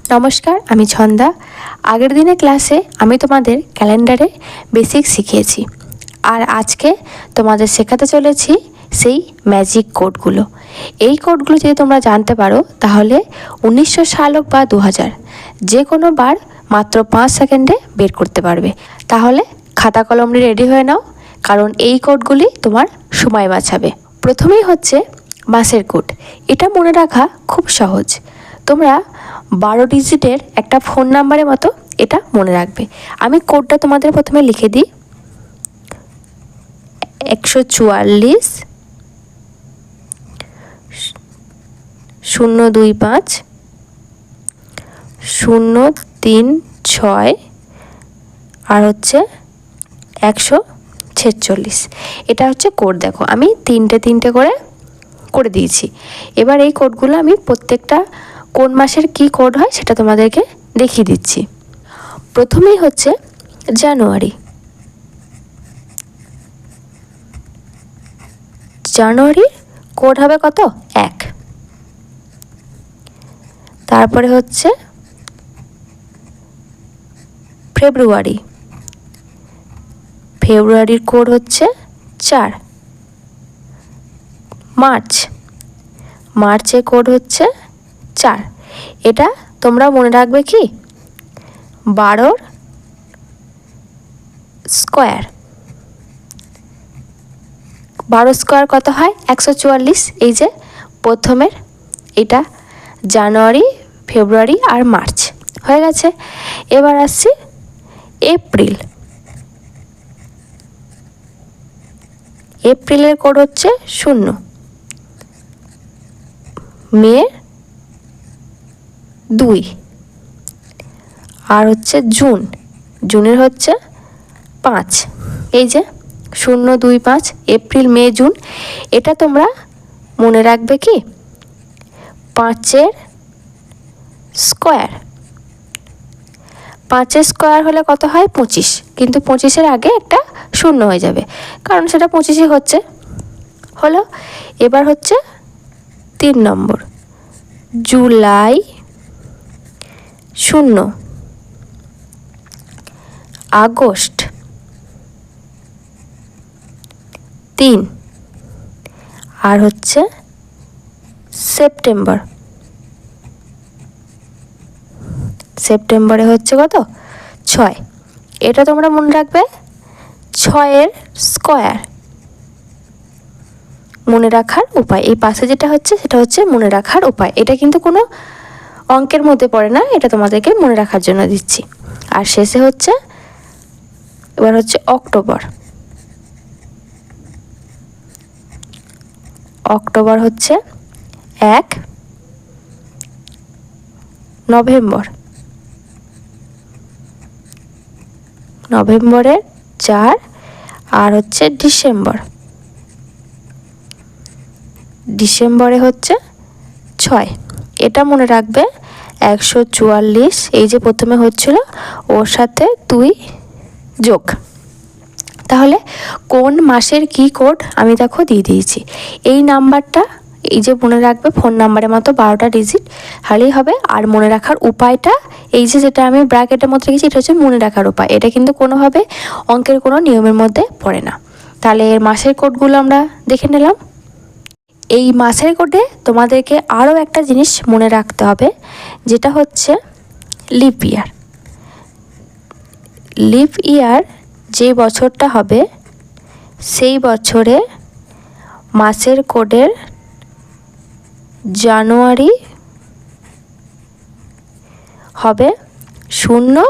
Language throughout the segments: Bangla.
নমস্কার, আমি ছন্দা। আগের দিনের ক্লাসে আমি তোমাদের ক্যালেন্ডারে বেসিক শিখিয়েছি, আর আজকে তোমাদের শেখাতে চলেছি সেই ম্যাজিক কোডগুলো। এই কোডগুলো যদি তোমরা জানতে পারো তাহলে 1900 সাল হোক বা 2000 যে কোনো বার মাত্র 5 সেকেন্ডে বের করতে পারবে। তাহলে খাতা কলম নিয়ে রেডি হয়ে নাও, কারণ এই কোডগুলি তোমার সময় বাঁচাবে। প্রথমেই হচ্ছে মাসের কোড। এটা মনে রাখা খুব সহজ। তোমরা 12 ডিজিটের একটা ফোন নাম্বারের মতো এটা মনে রাখবে। আমি কোডটা তোমাদের প্রথমে লিখে দিই। 144 025 036 আর হচ্ছে 146। এটা হচ্ছে কোড। দেখো আমি তিনটে করে দিয়েছি। এবার এই কোডগুলো আমি প্রত্যেকটা কোন মাসের কি কোড হয় সেটা তোমাদেরকে দেখিয়ে দিচ্ছি। প্রথমেই হচ্ছে জানুয়ারি। জানুয়ারির কোড হবে কত? 1। তারপরে হচ্ছে ফেব্রুয়ারি। ফেব্রুয়ারির কোড হচ্ছে 4। মার্চ। মার্চের কোড হচ্ছে 4। এটা তোমরা মনে রাখবে কি? 12 স্কোয়ার। 12 স্কোয়ার কত হয়? 144। এই যে প্রথমের এটা জানুয়ারি, ফেব্রুয়ারি আর মার্চ হয়ে গেছে। এবার আসছি এপ্রিল। এপ্রিলের কোড হচ্ছে 0। মে 2 আর হচ্ছে জুন। জুনের হচ্ছে 5। এই যে 025 এপ্রিল, মে, জুন। এটা তোমরা মনে রাখবে কি? 5-এর স্কোয়ার। 5-এর স্কোয়ার হলে কত হয়? 25। কিন্তু 25-এর আগে একটা 0 হয়ে যাবে, কারণ সেটা 25ই হচ্ছে। হলো। এবার হচ্ছে 3 নম্বর জুলাই 0। আগস্ট 3 আর হচ্ছে সেপ্টেম্বর। সেপ্টেম্বরে হচ্ছে কত? 6। এটা তোমরা মনে রাখবে 6-এর স্কোয়ার। মনে রাখার উপায় এই পাশে যেটা হচ্ছে সেটা হচ্ছে মনে রাখার উপায়। এটা কিন্তু কোনো অঙ্কের মধ্যে পড়ে না, এটা তোমাদেরকে মনে রাখার জন্য দিচ্ছি। আর শেষে হচ্ছে এবার হচ্ছে অক্টোবর। অক্টোবর হচ্ছে 1। নভেম্বর। নভেম্বরের 4 আর হচ্ছে ডিসেম্বর। ডিসেম্বরে হচ্ছে 6। এটা মনে রাখবে 144। এই যে প্রথমে হচ্ছিল ওর সাথে 2 যোগ। তাহলে কোন মাসের কি কোড আমি দেখো দিয়ে দিয়েছি। এই নাম্বারটা এই যে মনে রাখবে ফোন নাম্বারের মতো 12টা ডিজিট হলেই হবে। আর মনে রাখার উপায়টা এই যে যেটা আমি ব্র্যাকেটের মধ্যে রেখেছি এটা হচ্ছে মনে রাখার উপায়। এটা কিন্তু কোনোভাবে অঙ্কের কোনো নিয়মের মধ্যে পড়ে না। তাহলে এর মাসের কোডগুলো আমরা দেখে নিলাম। এই মাসের কোডে তোমাদেরকে আরও একটা জিনিস মনে রাখতে হবে, যেটা হচ্ছে লিপ ইয়ার। লিপ ইয়ার যে বছরটা হবে সেই বছরে মাসের কোডের জানুয়ারি হবে 0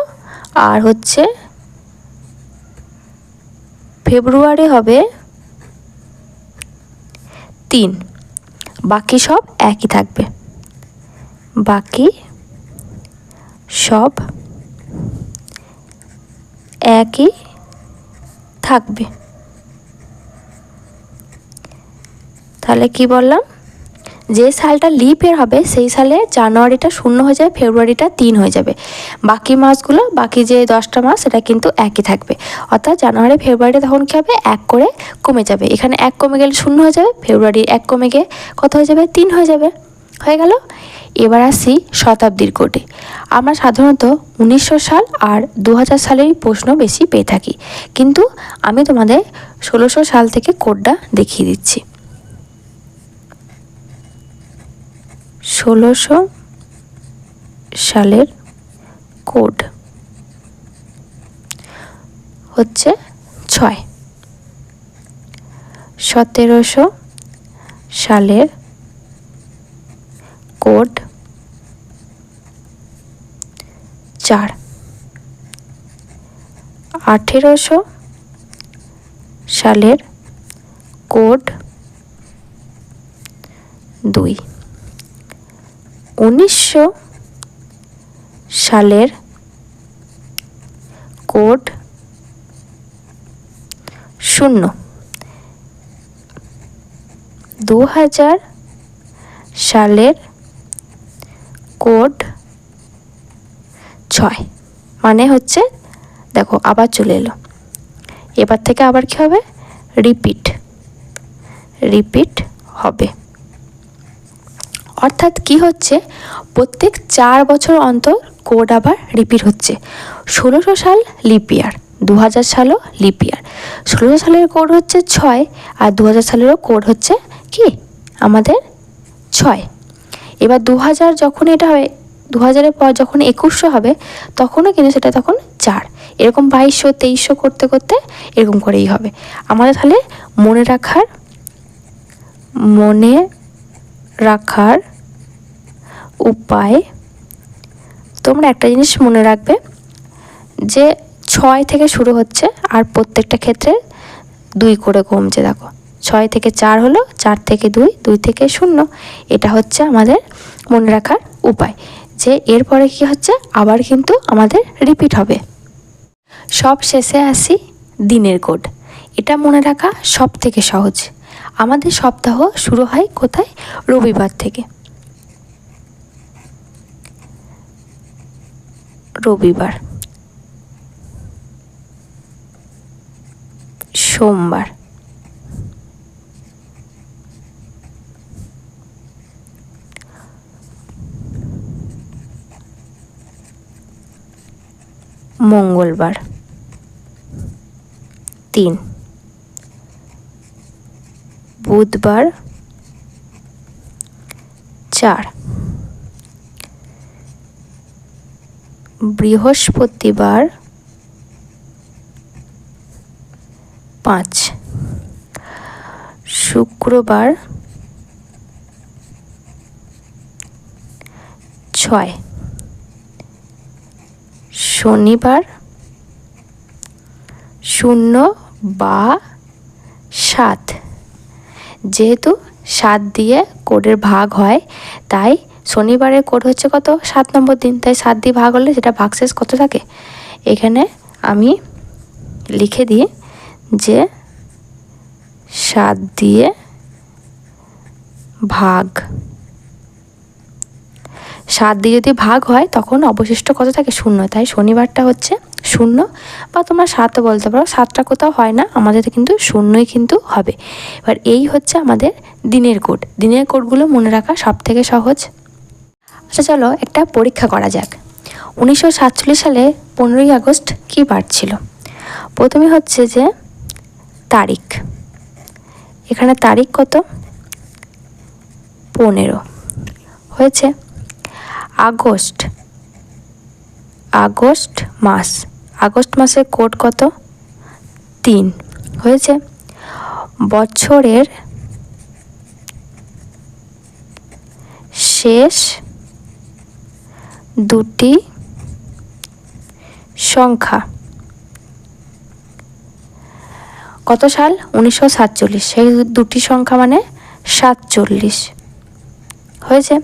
আর হচ্ছে ফেব্রুয়ারি হবে 3। বাকি সব একই থাকবে। বাকি সব একই থাকবে। তাহলে কি বললাম? যে সালটা লিপ ইয়ার হবে সেই সালে জানুয়ারিটা 0 হয়ে যাবে, ফেব্রুয়ারিটা 3 হয়ে যাবে। বাকি মাসগুলো, বাকি যে 10টা মাস সেটা কিন্তু একই থাকবে। অর্থাৎ জানুয়ারি, ফেব্রুয়ারিটা তখন কী হবে? 1 করে কমে যাবে। এখানে 1 কমে গেলে 0 হয়ে যাবে। ফেব্রুয়ারি 1 কমে গিয়ে কত হয়ে যাবে? 3 হয়ে যাবে। হয়ে গেল। এবার আসি শতাব্দীর কোডে। আমরা সাধারণত 1900 সাল আর 2000 সালেরই প্রশ্ন বেশি পেয়ে থাকি, কিন্তু আমি তোমাদের 1600 সাল থেকে কোডটা দেখিয়ে দিচ্ছি। 1600 সালের কোড হচ্ছে 6। 1700 সালের কোড 4। 1800 সালের কোড 2। 1900 সালের কোড 0। 2000 সালের কোড 6। মানে হচ্ছে দেখো আবার চলে এলো। এবার থেকে আবার কি হবে? রিপিট হবে। অর্থাৎ কি হচ্ছে, প্রত্যেক 4 বছর অন্তর কোড আবার রিপিট হচ্ছে। 1600 সাল লিপ ইয়ার, 2000 সালও লিপ ইয়ার। 1600 সালের কোড হচ্ছে 6 আর 2000 সালেরও কোড হচ্ছে কি আমাদের 6। এবার 2000 যখন এটা হবে, 2000-এর পর যখন 2100 হবে তখনও কিন্তু সেটা তখন 4। এরকম 2200 2300 করতে করতে এরকম করেই হবে। আমাদের তাহলে মনে রাখার উপায়, তোমরা একটা জিনিস মনে রাখবে যে 6 থেকে শুরু হচ্ছে আর প্রত্যেকটা ক্ষেত্রে 2 করে কমছে। দেখো 6 থেকে 4 হলো, 4 থেকে 2, 2 থেকে 0। এটা হচ্ছে আমাদের মনে রাখার উপায়, যে এরপরে কি হচ্ছে আবার কিন্তু আমাদের রিপিট হবে। সব শেষে আসি দিনের কোড। এটা মনে রাখা সব থেকে সহজ। আমাদের সপ্তাহ শুরু হয় কোথায়? রবিবার থেকে। রবিবার, সোমবার, মঙ্গলবার 3, বুধবার 4, বৃহস্পতিবার 5, শুক্রবার 6, শনিবার 0 বা 7। যেহেতু 7 দিয়ে কোডের ভাগ হয়, তাই শনিবারের কোড হচ্ছে কত? 7 নম্বর দিন, তাই 7 দিয়ে ভাগ হলে সেটা ভাগশেষ কত থাকে? এখানে আমি লিখে দিই যে 7 দিয়ে ভাগ। 7 দিয়ে যদি ভাগ হয় তখন অবশিষ্ট কত থাকে? 0। তাই শনিবারটা হচ্ছে 0, বা তোমরা 7ও বলতে পারো। 7টা কোথাও হয় না, আমাদের কিন্তু 0ই কিন্তু হবে। এবার এই হচ্ছে আমাদের দিনের কোড। দিনের কোডগুলো মনে রাখা সব থেকে সহজ। আচ্ছা চলো একটা পরীক্ষা করা যাক। 1947 সালে 15ই আগস্ট কী বার ছিল? প্রথমে হচ্ছে যে তারিখ, এখানে তারিখ কত? 15 হয়েছে। আগস্ট মাস, আগস্ট মাসের কোড কত? 3 হয়েছে। বছরের শেষ দুটি সংখ্যা কত সাল? 1947। সেই দুটি সংখ্যা মানে 47 হয়েছে।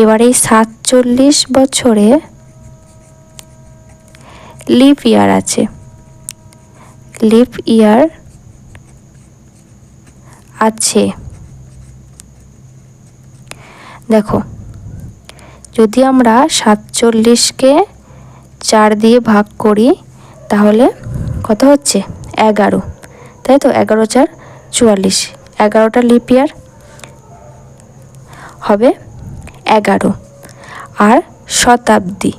এবার এই 47 বছরে লিপ ইয়ার আছে, লিপ ইয়ার আছে। দেখো যদি আমরা 47কে 4 দিয়ে ভাগ করি তাহলে কত হচ্ছে? 11, তাই তো? 11 × 4 = 44, 11টা লিপ ইয়ার হবে 11 আর শতাব্দী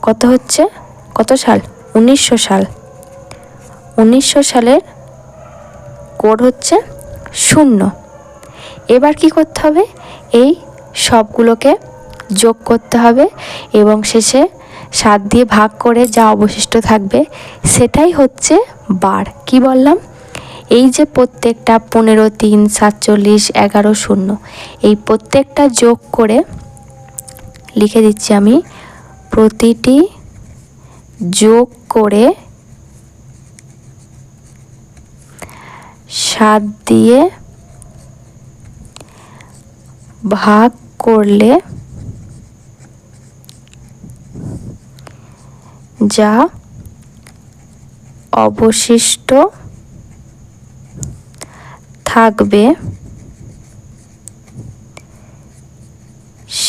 কত হচ্ছে, কত সাল, 1900 সাল। 1900 সালের কোড হচ্ছে 0। এবার কি করতে হবে, এই সবগুলোকে যোগ করতে হবে এবং শেষে 7 দিয়ে ভাগ করে যা অবশিষ্ট থাকবে সেটাই হচ্ছে বার। কি বললাম, এই যে প্রত্যেকটা 15, 3, 47, 11, 0 এই প্রত্যেকটা যোগ করে লিখে দিচ্ছি আমি, প্রতিটি যোগ করে 7 দিয়ে ভাগ করলে যা অবশিষ্ট থাকবে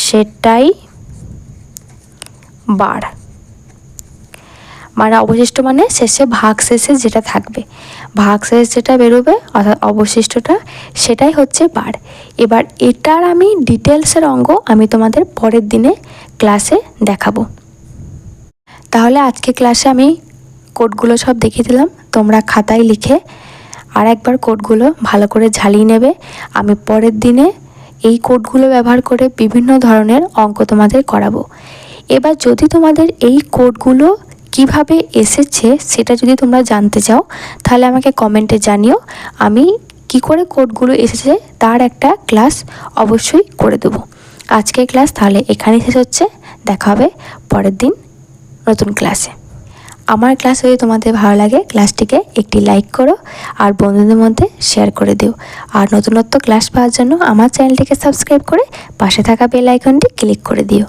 সেটাই বার। মানে অবশিষ্ট মানে শেষে ভাগ শেষে যেটা থাকবে, ভাগ শেষে যেটা বেরোবে অর্থাৎ অবশিষ্টটা, সেটাই হচ্ছে বার। এবার এটার আমি ডিটেলসের অঙ্ক আমি তোমাদের পরের দিনে ক্লাসে দেখাবো। তাহলে আজকে ক্লাসে আমি কোডগুলো সব দেখিয়ে দিলাম, তোমরা খাতায় লিখে আর একবার কোডগুলো ভালো করে ঝালিয়ে নেবে। আমি পরের দিনে এই কোডগুলো ব্যবহার করে বিভিন্ন ধরনের অঙ্ক তোমাদের করাবো। এবার যদি তোমাদের এই কোডগুলো কিভাবে এসেছে সেটা যদি তোমরা জানতে চাও তাহলে আমাকে কমেন্টে জানিও, আমি কি করে কোডগুলো এসেছে তার একটা ক্লাস অবশ্যই করে দেবো। আজকের ক্লাস তাহলে এখানেই শেষ হচ্ছে, দেখা হবে পরের দিন নতুন ক্লাসে। আমার ক্লাস যদি তোমাদের ভালো লাগে ক্লাসটিকে একটি লাইক করো আর বন্ধুদের মধ্যে শেয়ার করে দিও। আর নতুনত্ব ক্লাস পাওয়ার জন্য আমার চ্যানেলটিকে সাবস্ক্রাইব করে পাশে থাকা বেল আইকনটি ক্লিক করে দিও।